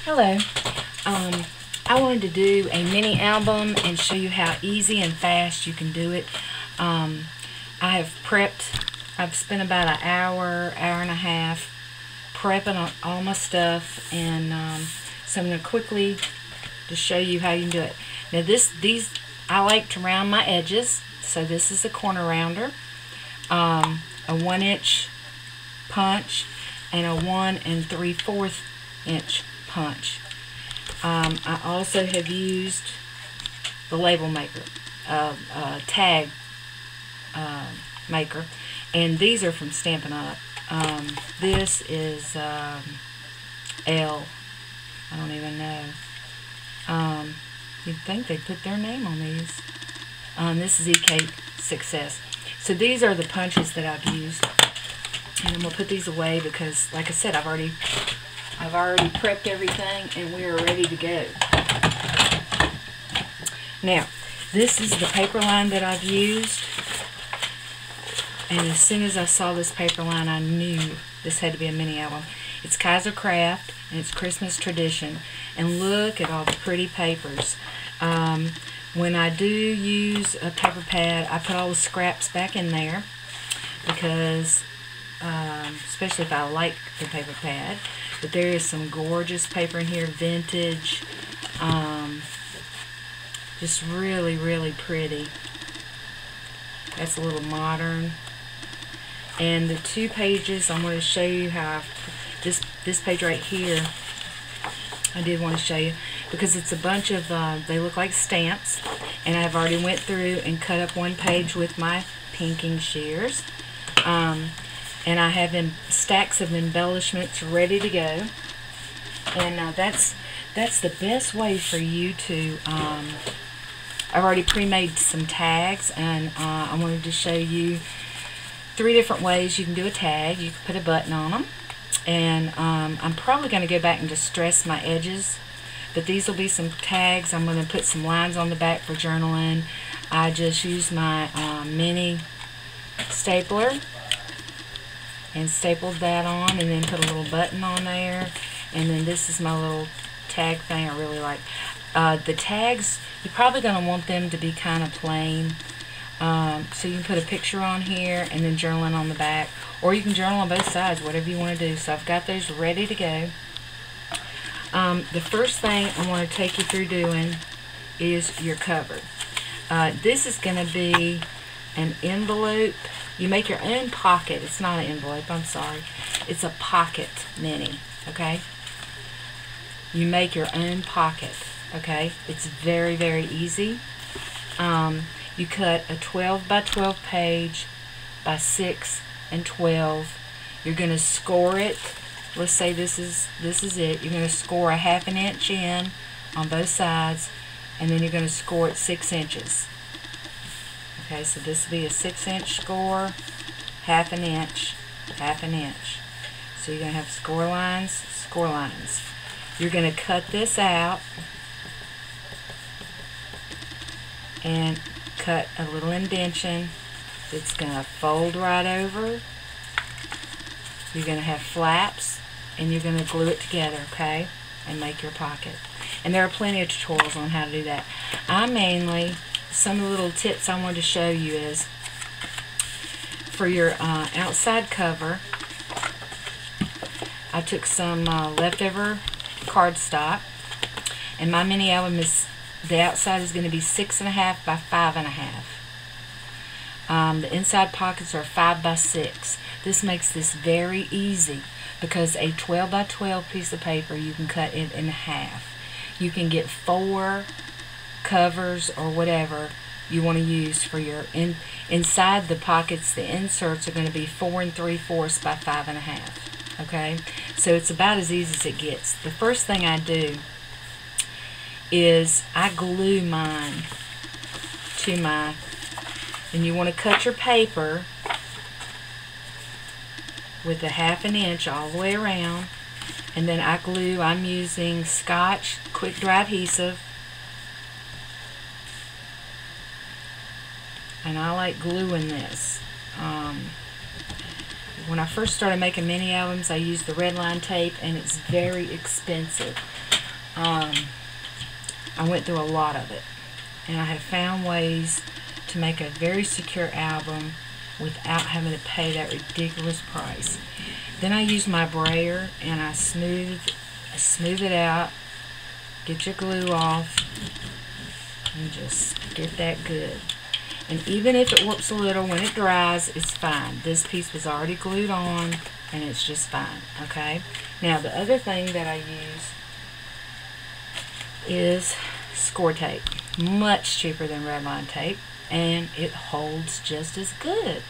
Hello. I wanted to do a mini album and show you how easy and fast you can do it. I have prepped, I've spent about an hour, hour and a half prepping all my stuff, and so I'm going to quickly just show you how you can do it. Now these I like to round my edges, so this is a corner rounder, a 1-inch punch, and a 1 3/4 inch punch. I also have used the label maker, tag maker, and these are from Stampin' Up. This is L. I don't even know. You'd think they'd put their name on these. This is EK Success. So these are the punches that I've used, and I'm gonna put these away because, like I said, I've already prepped everything and we are ready to go. Now, this is the paper line that I've used, and as soon as I saw this paper line, I knew this had to be a mini album. It's Kaiser Craft and it's Christmas Tradition, and look at all the pretty papers. When I do use a paper pad, I put all the scraps back in there because especially if I like the paper pad. But there is some gorgeous paper in here, vintage, just really, really pretty. That's a little modern. And the 2 pages, I'm going to show you how this page right here, I did want to show you because it's a bunch of, they look like stamps, and I've already went through and cut up 1 page with my pinking shears. And I have stacks of embellishments ready to go, and that's the best way for you to. I've already pre-made some tags, and I wanted to show you 3 different ways you can do a tag. You can put a button on them, and I'm probably going to go back and distress my edges, but these will be some tags. I'm going to put some lines on the back for journaling. I just used my mini stapler and stapled that on, and then put a little button on there, and then this is my little tag thing I really like. The tags, you're probably going to want them to be kind of plain, so you can put a picture on here and then journaling on the back, or you can journal on both sides, whatever you want to do. So I've got those ready to go. The first thing I want to take you through doing is your cover. This is going to be an envelope. You make your own pocket. It's not an envelope, I'm sorry. It's a pocket mini, okay? You make your own pocket, okay? It's very, very easy. You cut a 12 by 12 page by 6 and 12. You're going to score it. Let's say this is it. You're going to score a 1/2 inch in on both sides, and then you're going to score it 6 inches. Okay, so this will be a 6-inch score, 1/2 inch, 1/2 inch. So you're going to have score lines. You're going to cut this out and cut a little indentation. It's going to fold right over. You're going to have flaps, and you're going to glue it together, okay, and make your pocket. And there are plenty of tutorials on how to do that. Some of the little tips I wanted to show you is for your outside cover, I took some leftover cardstock, and my mini album the outside is going to be 6.5 by 5.5. The inside pockets are 5 by 6. This makes this very easy because a 12 by 12 piece of paper, you can cut it in half. You can get 4 covers or whatever you want to use for your inside the pockets. The inserts are going to be 4 3/4 by 5.5. Okay, so it's about as easy as it gets. The first thing I do is I glue mine to my, and you want to cut your paper with a 1/2 inch all the way around, and then I'm using Scotch quick dry adhesive, and I like gluing this. When I first started making mini albums, I used the red line tape, and it's very expensive. I went through a lot of it, and I have found ways to make a very secure album without having to pay that ridiculous price. Then I use my brayer and I smooth it out, get your glue off, and just get that good. And even if it warps a little, when it dries, it's fine. This piece was already glued on, and it's just fine, okay? Now, the other thing that I use is score tape. Much cheaper than redline tape, and it holds just as good.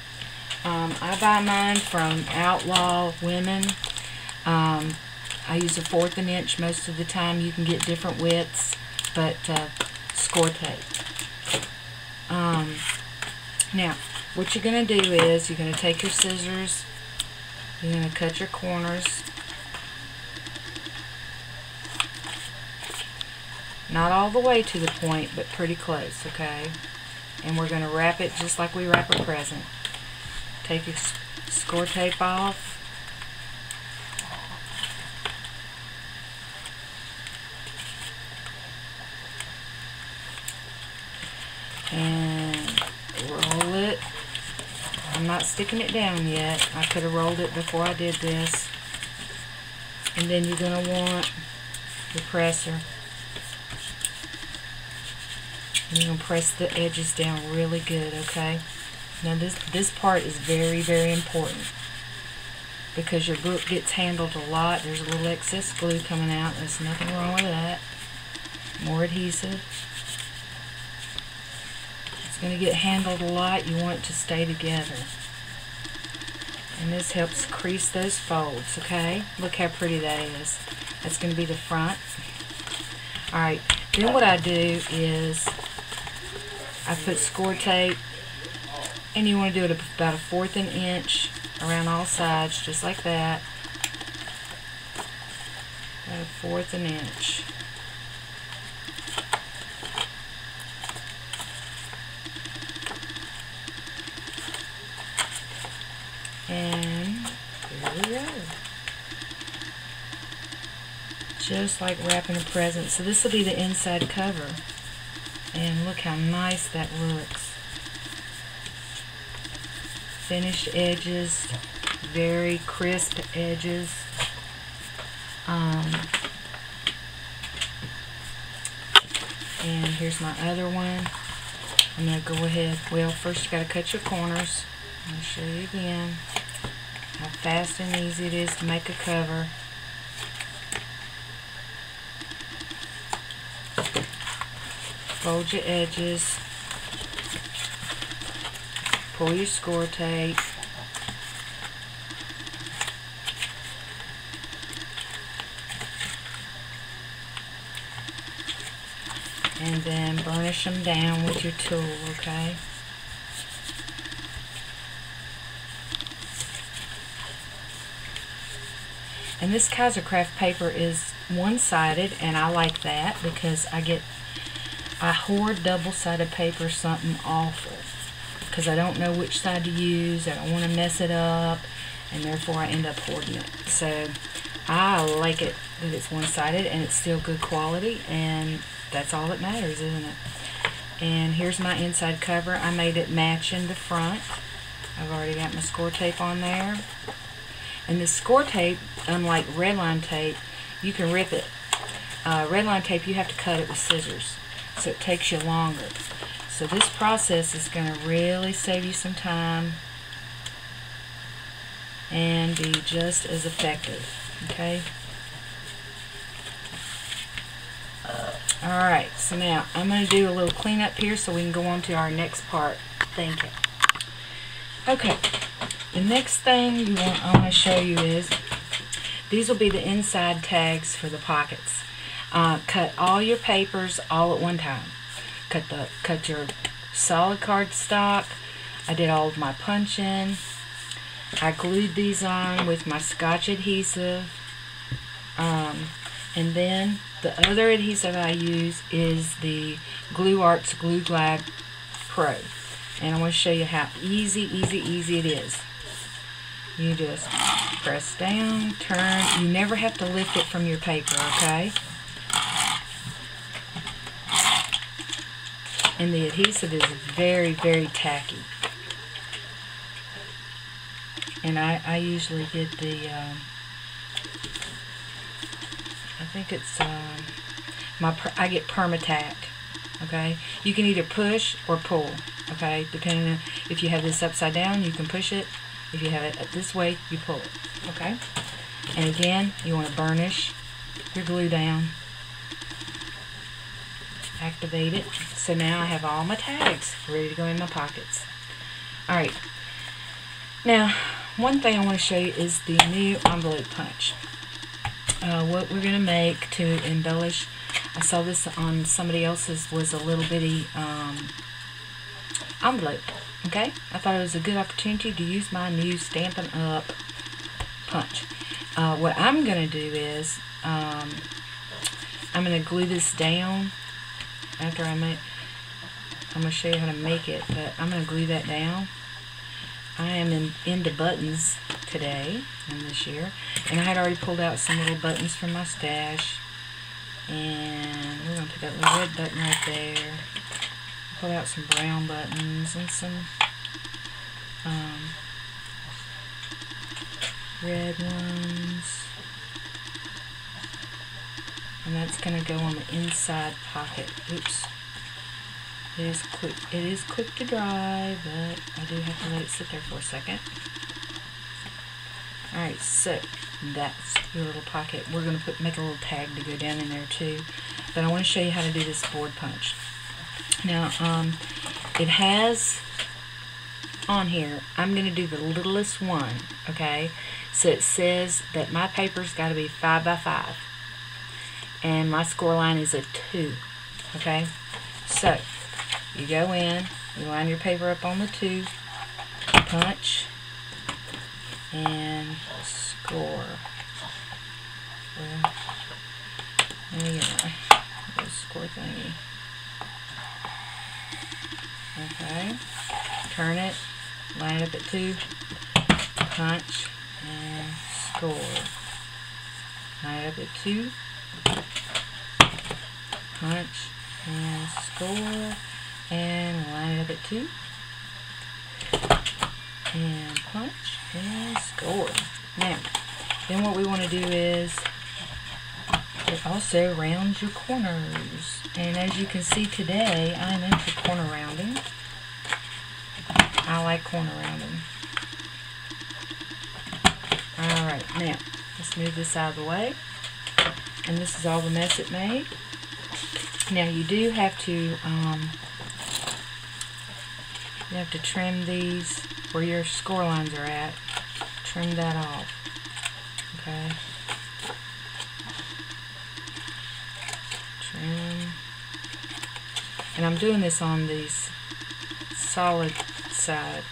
I buy mine from Outlaw Women. I use a 1/4 inch most of the time. You can get different widths, but score tape. Now, what you're going to do is you're going to take your scissors, you're going to cut your corners. Not all the way to the point, but pretty close, okay? And we're going to wrap it just like we wrap a present. Take your score tape off. And roll it. I'm not sticking it down yet. I could have rolled it before I did this. And then you're going to want your presser. And you're going to press the edges down really good, okay? Now this part is very, very important because your book gets handled a lot. There's a little excess glue coming out. There's nothing wrong with that. More adhesive. It's going to get handled a lot. You want it to stay together. And this helps crease those folds, okay? Look how pretty that is. That's going to be the front. Alright, then what I do is I put score tape, and you want to do it about a 1/4 inch around all sides, just like that. About a 1/4 inch. And there we go. Just like wrapping a present. So this will be the inside cover. And look how nice that looks. Finished edges, very crisp edges. And here's my other one. I'm going to go ahead. Well, first you got to cut your corners. I'll show you again how fast and easy it is to make a cover. Fold your edges, pull your score tape, and then burnish them down with your tool, okay? And this Kaisercraft paper is one-sided, and I like that because I hoard double-sided paper something awful because I don't know which side to use. I don't want to mess it up, and therefore I end up hoarding it. So I like it that it's one-sided and it's still good quality, and that's all that matters, isn't it? And here's my inside cover. I made it match in the front. I've already got my score tape on there. And this score tape, unlike redline tape, you can rip it. Redline tape, you have to cut it with scissors, so it takes you longer. So this process is going to really save you some time and be just as effective, okay? Alright, so now I'm going to do a little cleanup here so we can go on to our next part, thinking. Okay, the next thing I want to show you is, these will be the inside tags for the pockets. Cut all your papers all at one time. Cut your solid cardstock. I did all of my punching. I glued these on with my Scotch adhesive. And then the other adhesive I use is the Glue Arts Glue Glide Pro. And I want to show you how easy it is. You just press down, turn. You never have to lift it from your paper, okay? and the adhesive is very, very tacky. And I usually get the, I think it's, I get Permatac, okay? You can either push or pull, okay? Depending on, if you have this upside down, you can push it. If you have it this way, you pull it, okay? And again, you want to burnish your glue down. Activate it. So now I have all my tags ready to go in my pockets. Alright. Now, one thing I want to show you is the new envelope punch. What we're going to make to embellish, I saw this on somebody else's, was a little bitty envelope. Okay? I thought it was a good opportunity to use my new Stampin' Up! Punch. What I'm going to do is, I'm going to glue this down after I'm going to show you how to make it, but I'm going to glue that down. I am into buttons today and this year, and I had already pulled out some little buttons from my stash, and we're going to put that little red button right there. Pull out some brown buttons and some red ones, and that's going to go on the inside pocket. Oops. It is quick to dry, but I do have to let it sit there for a second. Alright, so that's your little pocket. We're going to make a little tag to go down in there too. But I want to show you how to do this board punch. Now, it has on here, I'm going to do the littlest one, okay? So it says that my paper's got to be 5 by 5. And my score line is a 2, okay? So, you go in, you line your paper up on the 2, punch, and score. Well, let me get my score thingy. Okay, turn it, line it up at 2, punch, and score. Line it up at 2, punch, and score. And line it up at 2, and punch, and score. Now, then what we want to do is, it also rounds your corners. And as you can see today, I'm into corner rounding. I like corner rounding. Alright, now, let's move this out of the way. And this is all the mess it made. Now, you do have to, you have to trim these where your score lines are at. Trim that off. Okay. Trim. And I'm doing this on the solid side.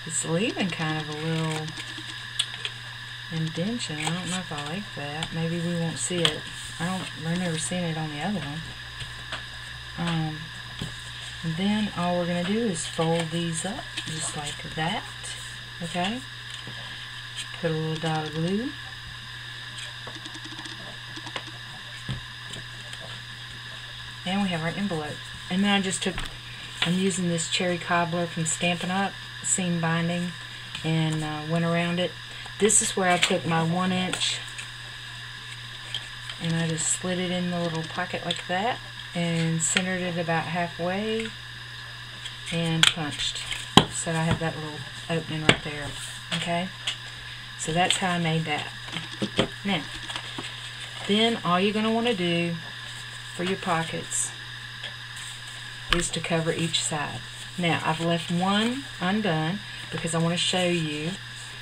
It's leaving kind of a little indentation. I don't know if I like that. Maybe we won't see it. I don't remember seeing it on the other one. And then all we're going to do is fold these up just like that, okay? Put a little dot of glue. And we have our envelope. And then I'm using this cherry cobbler from Stampin' Up! Seam binding, and went around it. This is where I took my 1-inch and I just slid it in the little pocket like that, and centered it about halfway, and punched. So I have that little opening right there. Okay? So that's how I made that. Now, then all you're going to want to do for your pockets is to cover each side. Now, I've left one undone because I want to show you.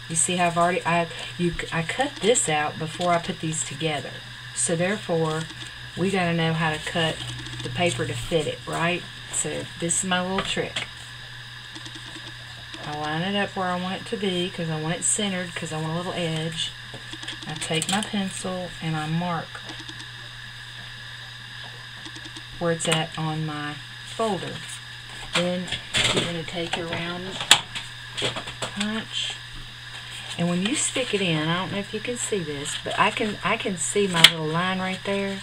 You see how I've already, I cut this out before I put these together. So therefore, we got to know how to cut the paper to fit it, right? So this is my little trick. I line it up where I want it to be because I want it centered, because I want a little edge. I take my pencil and I mark where it's at on my folder. Then you're going to take your round punch, and when you stick it in, I don't know if you can see this, but I can see my little line right there,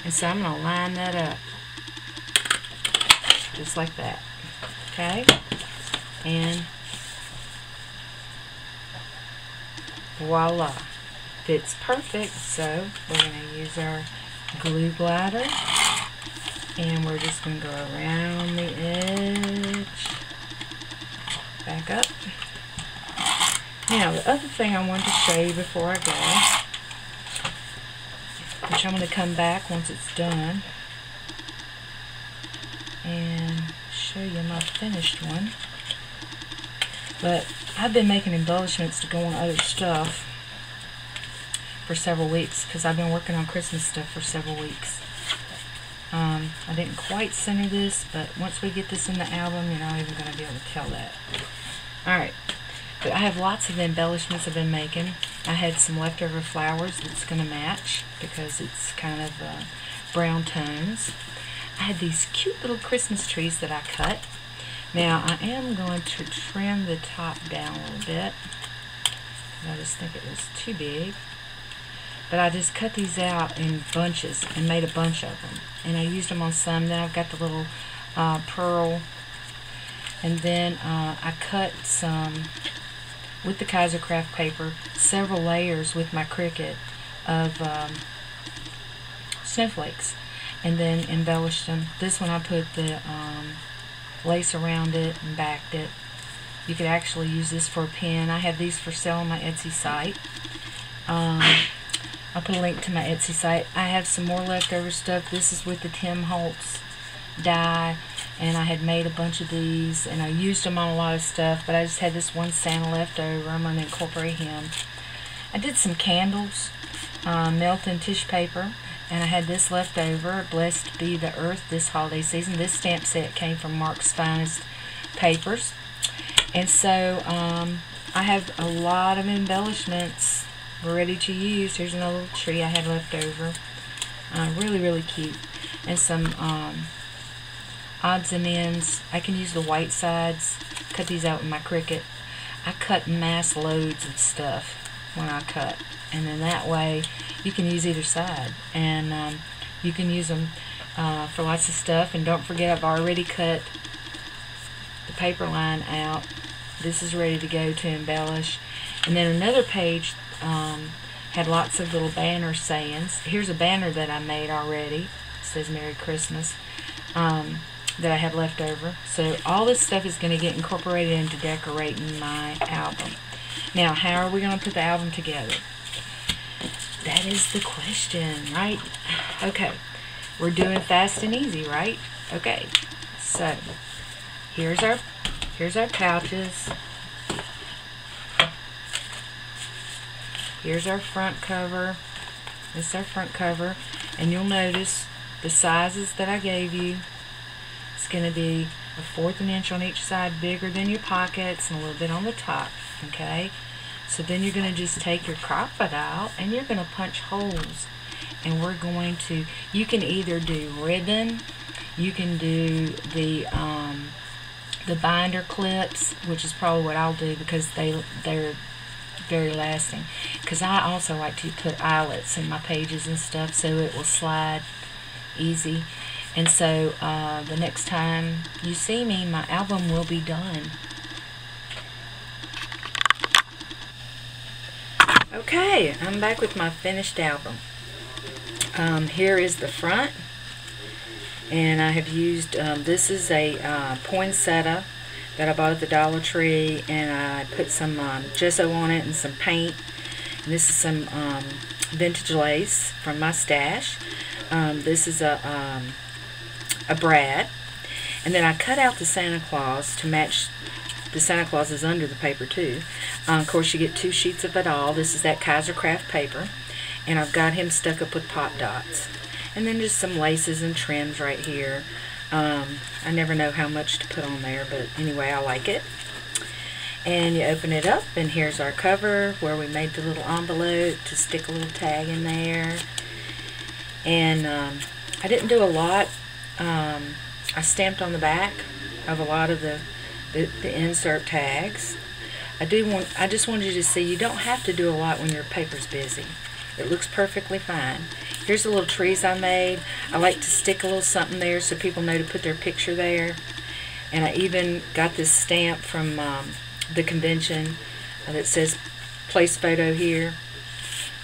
and so I'm going to line that up just like that. Okay, and voila, fits perfect. So we're going to use our glue glider, and we're just going to go around the edge, back up. Now the other thing I wanted to show you before I go, which I'm going to come back once it's done and show you my finished one. But I've been making embellishments to go on other stuff for several weeks, because I've been working on Christmas stuff for several weeks. I didn't quite center this, but once we get this in the album, you're not even going to be able to tell that. Alright, but I have lots of embellishments I've been making. I had some leftover flowers that's going to match, because it's kind of brown tones. I had these cute little Christmas trees that I cut. Now I am going to trim the top down a little bit. I just think it was too big. But I just cut these out in bunches and made a bunch of them. And I used them on some. Then I've got the little pearl. And then I cut some, with the Kaiser Craft paper, several layers with my Cricut of snowflakes. And then embellished them. This one I put the lace around it and backed it. You could actually use this for a pin. I have these for sale on my Etsy site. I'll put a link to my Etsy site. I have some more leftover stuff. This is with the Tim Holtz die, and I had made a bunch of these, and I used them on a lot of stuff, but I just had this one Santa left over. I'm going to incorporate him. I did some candles, melting tissue paper, and I had this left over, Blessed Be the Earth, this holiday season. This stamp set came from Mark's Finest Papers. And so I have a lot of embellishments ready to use. Here's another little tree I had left over. Really, really cute. And some odds and ends. I can use the white sides. Cut these out with my Cricut. I cut mass loads of stuff when I cut. And then that way you can use either side. And you can use them for lots of stuff. And don't forget, I've already cut the paper line out. This is ready to go to embellish. And then another page had lots of little banner sayings. Here's a banner that I made already. It says Merry Christmas, that I had left over. So all this stuff is going to get incorporated into decorating my album. Now, how are we going to put the album together? That is the question, right? Okay, we're doing fast and easy, right? Okay, so here's our pouches. Here's our front cover. This is our front cover, and you'll notice the sizes that I gave you. It's going to be 1/4 of an inch on each side, bigger than your pockets, and a little bit on the top. Okay, so then you're going to just take your crocodile and you're going to punch holes, and we're going to, you can either do ribbon, you can do the binder clips, which is probably what I'll do, because they're very lasting. Because I also like to put eyelets in my pages and stuff, so it will slide easy. And so the next time you see me, my album will be done. Okay, I'm back with my finished album. Here is the front, and I have used, this is a poinsettia that I bought at the Dollar Tree, and I put some gesso on it and some paint. And this is some vintage lace from my stash. This is a brad, and then I cut out the Santa Claus to match. The Santa Claus is under the paper too. Of course, you get 2 sheets of it all. This is that Kaiser Craft paper, and I've got him stuck up with pop dots. And then just some laces and trims right here. I never know how much to put on there, but anyway, I like it. And you open it up, and here's our cover where we made the little envelope to stick a little tag in there. And I didn't do a lot. I stamped on the back of a lot of the insert tags. I just wanted you to see you don't have to do a lot when your paper's busy. It looks perfectly fine. Here's the little trees I made. I like to stick a little something there so people know to put their picture there. And I even got this stamp from the convention that says place photo here,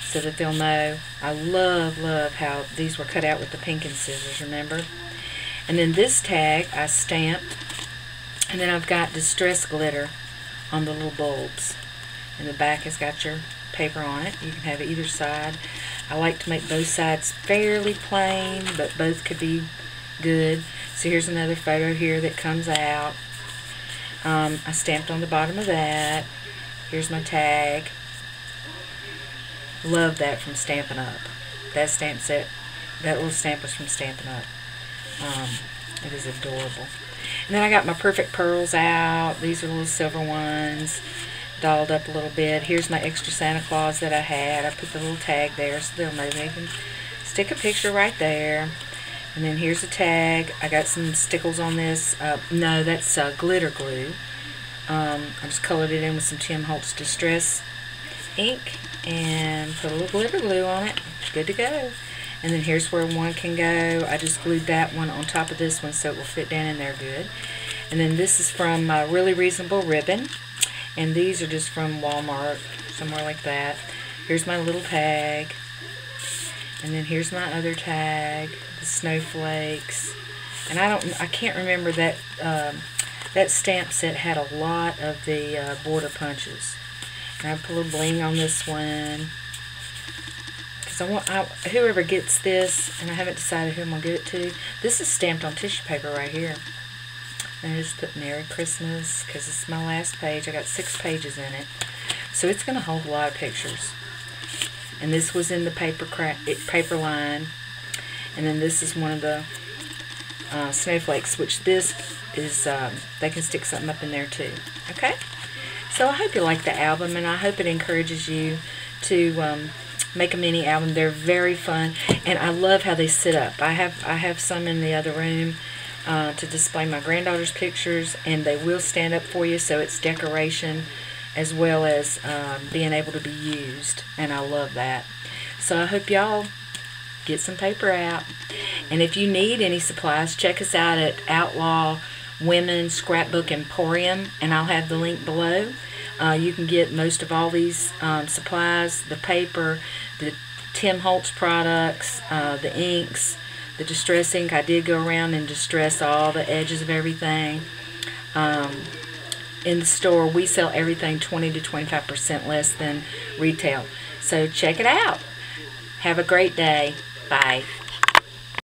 so that they'll know. I love how these were cut out with the pinking scissors, remember? And then this tag I stamped, and then I've got distress glitter on the little bulbs. And the back has got your paper on it. You can have either side. I like to make both sides fairly plain, but both could be good. So here's another photo here that comes out. I stamped on the bottom of that. Here's my tag. Love that from Stampin' Up. That stamp set, that little stamp was from Stampin' Up. It is adorable. And then I got my perfect pearls out. These are little silver ones, dolled up a little bit. Here's my extra Santa Claus that I had. I put the little tag there so they'll know they can stick a picture right there. And then here's a tag. I got some stickles on this. No, that's glitter glue. I just colored it in with some Tim Holtz Distress ink and put a little glitter glue on it. Good to go. And then here's where one can go. I just glued that one on top of this one so it will fit down in there good. And then this is from Really Reasonable Ribbon. And these are just from Walmart, somewhere like that. Here's my little tag. And then here's my other tag, the snowflakes. And I can't remember that that stamp set had a lot of the border punches. And I put a little bling on this one. Whoever gets this, and I haven't decided who I'm going to give it to. This is stamped on tissue paper right here. And I just put Merry Christmas because it's my last page. I got 6 pages in it. So it's going to hold a lot of pictures. And this was in the paper line. And then this is one of the snowflakes, which this is, they can stick something up in there too. Okay? So I hope you like the album, and I hope it encourages you to make a mini album. They're very fun, and I love how they sit up. I have some in the other room to display my granddaughter's pictures, and they will stand up for you, so it's decoration as well as being able to be used, and I love that. So I hope y'all get some paper out, and if you need any supplies, check us out at Outlaw Women's Scrapbook Emporium, and I'll have the link below. You can get most of all these supplies, the paper, the Tim Holtz products, the inks, the distress ink. I did go around and distress all the edges of everything. In the store, we sell everything 20 to 25% less than retail. So check it out. Have a great day. Bye.